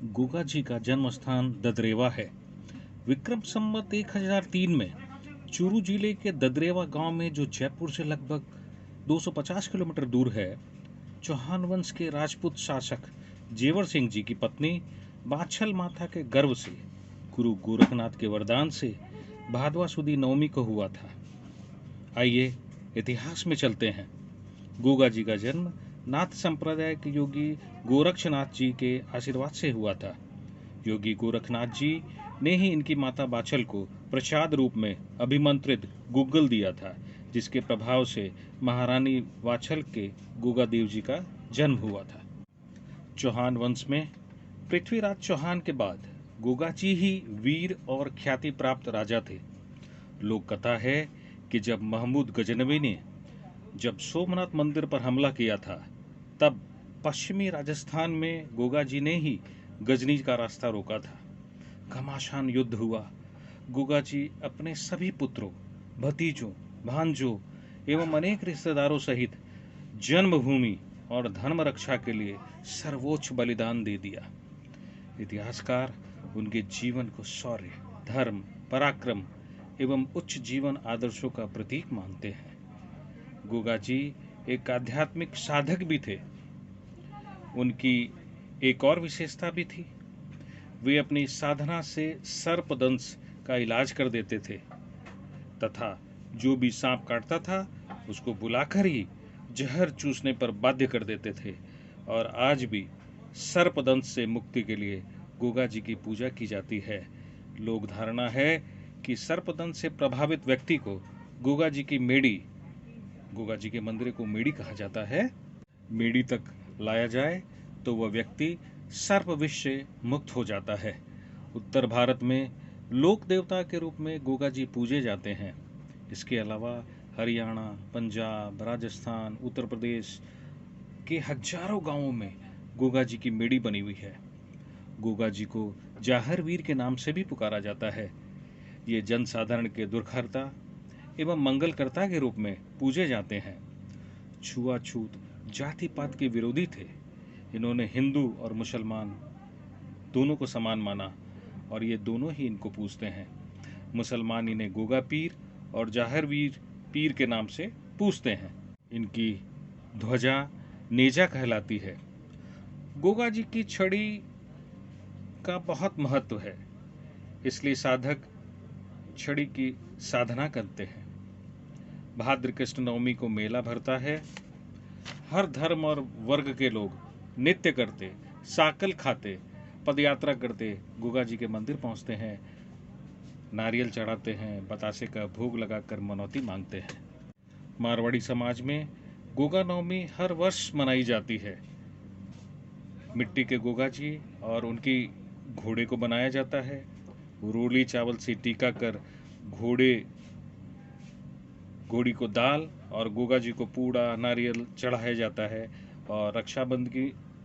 गोगा जी का जन्म स्थान ददरेवा है। विक्रम संवत 1003 में चूरू जिले के ददरेवा गांव में, जो जयपुर से लगभग 250 किलोमीटर दूर है, चौहान वंश के राजपूत शासक जेवर सिंह जी की पत्नी बाछल माता के गर्भ से, गुरु गोरखनाथ के वरदान से भादवा सुदी नवमी को हुआ था। आइए इतिहास में चलते हैं। गोगा जी का जन्म नाथ संप्रदाय के योगी गोरक्षनाथ जी के आशीर्वाद से हुआ था। योगी गोरखनाथ जी ने ही इनकी माता बाछल को प्रसाद रूप में अभिमंत्रित गुग्गल दिया था, जिसके प्रभाव से महारानी वाछल के गोगा देव जी का जन्म हुआ था। चौहान वंश में पृथ्वीराज चौहान के बाद गोगा जी ही वीर और ख्याति प्राप्त राजा थे। लोक कथा है कि जब महमूद गजनवी ने जब सोमनाथ मंदिर पर हमला किया था, तब पश्चिमी राजस्थान में गोगा जी ने ही गजनी का रास्ता रोका था। घमासान युद्ध हुआ। गोगा जी अपने सभी पुत्रों, भतीजों, भांजों एवं अनेक रिश्तेदारों सहित जन्मभूमि और धर्म रक्षा के लिए सर्वोच्च बलिदान दे दिया। इतिहासकार उनके जीवन को शौर्य, धर्म, पराक्रम एवं उच्च जीवन आदर्शों का प्रतीक मानते हैं। गोगा जी एक आध्यात्मिक साधक भी थे। उनकी एक और विशेषता भी थी। वे अपनी साधना से सर्पदंश का इलाज कर देते थे तथा जो भी सांप काटता था उसको बुलाकर ही जहर चूसने पर बाध्य कर देते थे। और आज भी सर्पदंश से मुक्ति के लिए गोगा जी की पूजा की जाती है। लोक धारणा है कि सर्पदंश से प्रभावित व्यक्ति को गोगा जी की मेड़ी, गोगा जी के मंदिर को मेड़ी कहा जाता है, मेड़ी तक लाया जाए तो वह व्यक्ति सर्प विष से मुक्त हो जाता है। उत्तर भारत में लोक देवता के रूप में गोगा जी पूजे जाते हैं। इसके अलावा हरियाणा, पंजाब, राजस्थान, उत्तर प्रदेश के हजारों गांवों में गोगा जी की मेड़ी बनी हुई है। गोगा जी को जाहर वीर के नाम से भी पुकारा जाता है। ये जनसाधारण के दुर्घरता एवं मंगलकर्ता के रूप में पूजे जाते हैं। छुआछूत, जाति पात के विरोधी थे। इन्होंने हिंदू और मुसलमान दोनों को समान माना और ये दोनों ही इनको पूजते हैं। मुसलमान इन्हें गोगा पीर और जाहर वीर पीर के नाम से पूजते हैं। इनकी ध्वजा नेजा कहलाती है। गोगा जी की छड़ी का बहुत महत्व है, इसलिए साधक छड़ी की साधना करते हैं। भाद्र कृष्ण नवमी को मेला भरता है। हर धर्म और वर्ग के लोग नृत्य करते, साकल खाते, पदयात्रा करते गोगा जी के मंदिर पहुंचते हैं, नारियल चढ़ाते हैं, बतासे का भोग लगाकर मनौती मांगते हैं। मारवाड़ी समाज में गोगा नवमी हर वर्ष मनाई जाती है। मिट्टी के गोगा जी और उनकी घोड़े को बनाया जाता है। रोली चावल से टीका कर घोड़ी को दाल और गोगा जी को पूड़ा नारियल चढ़ाया जाता है और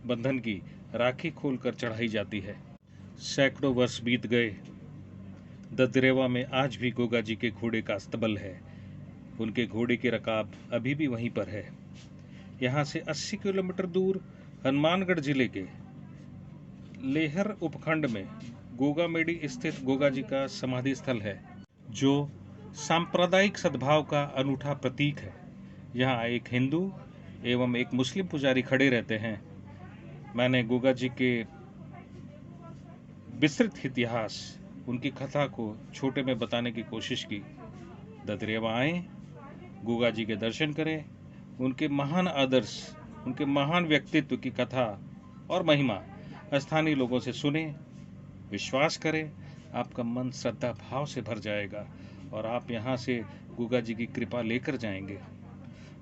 बंधन की राखी खोलकर चढ़ाई जाती है। सैकड़ों वर्ष बीत गए। ददरेवा में आज भी गोगा जी के घोड़े का अस्तबल है। उनके घोड़े की रकाब अभी भी वहीं पर है। यहाँ से 80 किलोमीटर दूर हनुमानगढ़ जिले के लेहर उपखंड में गोगामेड़ी स्थित गोगा जी का समाधि स्थल है, जो सांप्रदायिक सद्भाव का अनूठा प्रतीक है। यहाँ एक हिंदू एवं एक मुस्लिम पुजारी खड़े रहते हैं। मैंने गोगा जी के विस्तृत इतिहास, उनकी कथा को छोटे में बताने की कोशिश की। ददरेवा आएं, गोगा जी के दर्शन करें, उनके महान आदर्श, उनके महान व्यक्तित्व की कथा और महिमा स्थानीय लोगों से सुने, विश्वास करें, आपका मन श्रद्धा भाव से भर जाएगा और आप यहाँ से गोगा जी की कृपा लेकर जाएंगे।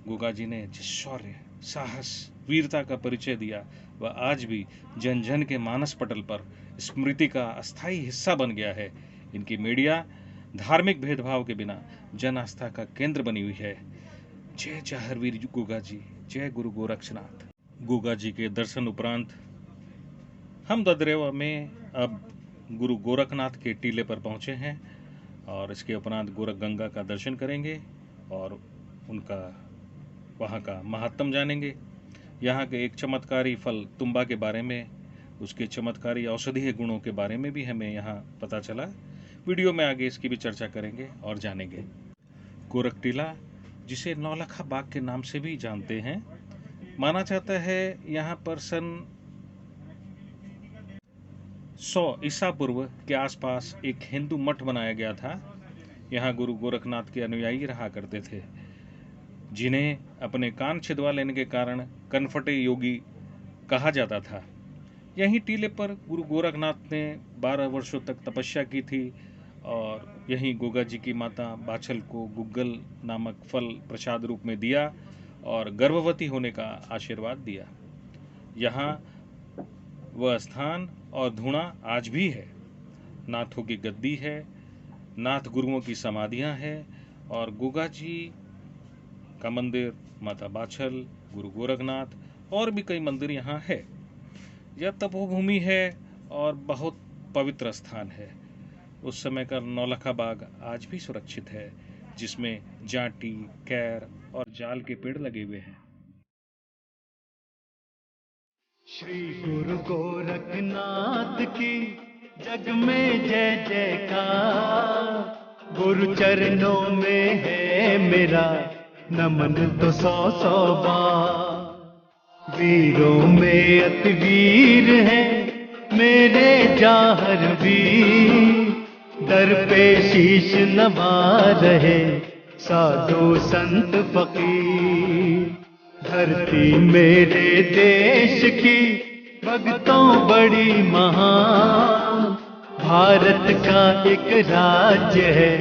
गोगा जी ने जिस शौर्य, साहस, वीरता का परिचय दिया, वह आज भी जन जन के मानस पटल पर स्मृति का अस्थायी हिस्सा बन गया है। इनकी मीडिया धार्मिक भेदभाव के बिना जन आस्था का केंद्र बनी हुई है। जय जाहरवीर गोगा जी, जय गुरु गोरक्षनाथ। गोगा जी के दर्शन उपरांत हम ददरेवा में अब गुरु गोरखनाथ के टीले पर पहुंचे हैं और इसके उपरांत गोरख गंगा का दर्शन करेंगे और उनका वहाँ का महात्म जानेंगे। यहाँ के एक चमत्कारी फल तुम्बा के बारे में उसके चमत्कारी औषधीय गुणों के बारे में भी हमें यहाँ पता चला। वीडियो में आगे इसकी भी चर्चा करेंगे और जानेंगे। गोरख टीला, जिसे नौलखा बाग के नाम से भी जानते हैं, माना जाता है यहाँ पर सन 100 ईसा पूर्व के आसपास एक हिंदू मठ बनाया गया था। यहाँ गुरु गोरखनाथ के अनुयायी रहा करते थे, जिन्हें अपने कान छिदवा लेने के कारण कनफटे योगी कहा जाता था। यहीं टीले पर गुरु गोरखनाथ ने 12 वर्षों तक तपस्या की थी और यहीं गोगा जी की माता बाछल को गुग्गल नामक फल प्रसाद रूप में दिया और गर्भवती होने का आशीर्वाद दिया। यहाँ वह स्थान और धुना आज भी है। नाथों की गद्दी है, नाथ गुरुओं की समाधियाँ हैं और गोगा जी का मंदिर, माता बाछल, गुरु गोरखनाथ और भी कई मंदिर यहाँ है। यह तपोभूमि है और बहुत पवित्र स्थान है। उस समय का नौलखा बाग आज भी सुरक्षित है, जिसमें जांटी, कैर और जाल के पेड़ लगे हुए हैं। श्री गुरु गोरखनाथ की जग में जय जयकार। गुरु चरणों में है मेरा नमन तो 100 बार। वीरों में अति वीर है मेरे जाहर वीर। दर पे शीश नवा रहे साधु संत फकीर। धरती मेरे देश की भक्तों बड़ी महान। भारत का एक राज्य है,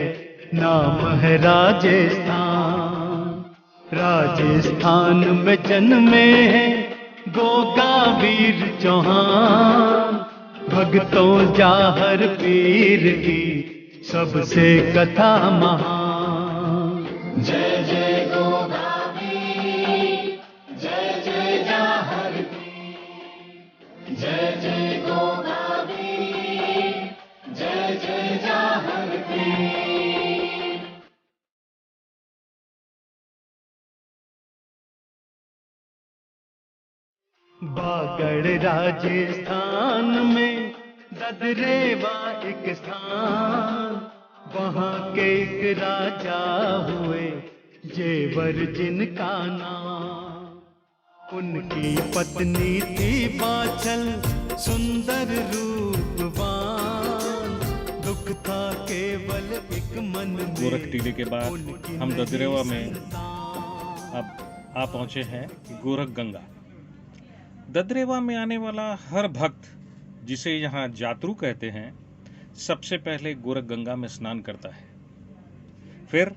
नाम है राजस्थान। राजस्थान में जन्मे हैं गोगा वीर चौहान। भक्तों जाहर पीर की सबसे कथा महान। जय जय गोगा वीर, जय जय जाहर पीर। जय जय गोगा वीर, जय जय जाहर पीर। बागड़ राजस्थान में ददरेवा एक स्थान। वहाँ के एक राजा हुए जेवर जिनका नाम। उनकी पत्नी थी बाछल सुंदर रूपवान। दुख था केवल एक मन में। गोरख टीले के बाद हम ददरेवा में अब आ पहुंचे हैं गोरख गंगा। ददरेवा में आने वाला हर भक्त, जिसे यहाँ जातरू कहते हैं, सबसे पहले गोरख गंगा में स्नान करता है। फिर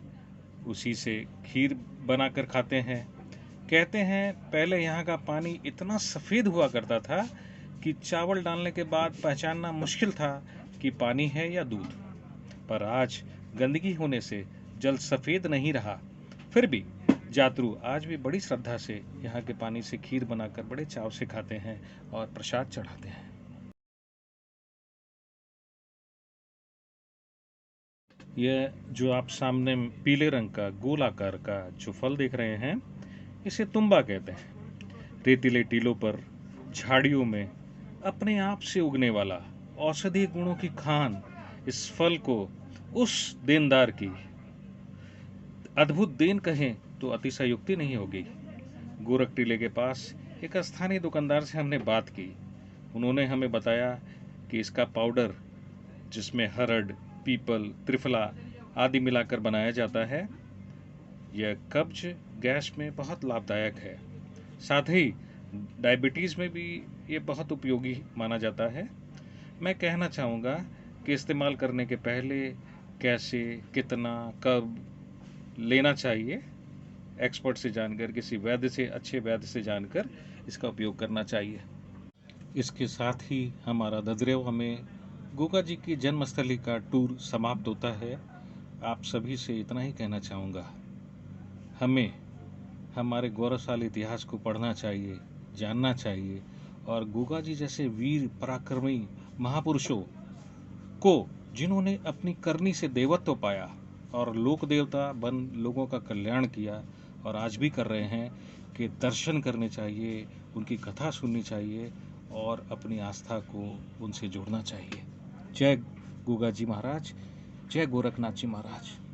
उसी से खीर बनाकर खाते हैं। कहते हैं पहले यहाँ का पानी इतना सफ़ेद हुआ करता था कि चावल डालने के बाद पहचानना मुश्किल था कि पानी है या दूध। पर आज गंदगी होने से जल सफ़ेद नहीं रहा। फिर भी जातरू आज भी बड़ी श्रद्धा से यहाँ के पानी से खीर बनाकर बड़े चाव से खाते हैं और प्रसाद चढ़ाते हैं। यह जो आप सामने पीले रंग का गोल आकार का जो फल देख रहे हैं, इसे तुम्बा कहते हैं। रेतीले टीलों पर झाड़ियों में अपने आप से उगने वाला औषधीय गुणों की खान इस फल को उस देनदार की अद्भुत देन कहें तो अतिशयोक्ति नहीं होगी। गोरख टीले के पास एक स्थानीय दुकानदार से हमने बात की। उन्होंने हमें बताया कि इसका पाउडर, जिसमें हरड़, पीपल, त्रिफला आदि मिलाकर बनाया जाता है, यह कब्ज, गैस में बहुत लाभदायक है। साथ ही डायबिटीज़ में भी ये बहुत उपयोगी माना जाता है। मैं कहना चाहूँगा कि इस्तेमाल करने के पहले कैसे, कितना, कब लेना चाहिए, एक्सपर्ट से जानकर, किसी वैद्य से, अच्छे वैद्य से जानकर इसका उपयोग करना चाहिए। इसके साथ ही हमारा ददरेवा में गोगा जी की जन्मस्थली का टूर समाप्त होता है। आप सभी से इतना ही कहना चाहूँगा, हमें हमारे गौरवशाली इतिहास को पढ़ना चाहिए, जानना चाहिए और गोगा जी जैसे वीर पराक्रमी महापुरुषों को, जिन्होंने अपनी करनी से देवत्व पाया और लोक देवता बन लोगों का कल्याण किया और आज भी कर रहे हैं, कि दर्शन करने चाहिए, उनकी कथा सुननी चाहिए और अपनी आस्था को उनसे जोड़ना चाहिए। जय गोगा जी महाराज, जय गोरखनाथ जी महाराज।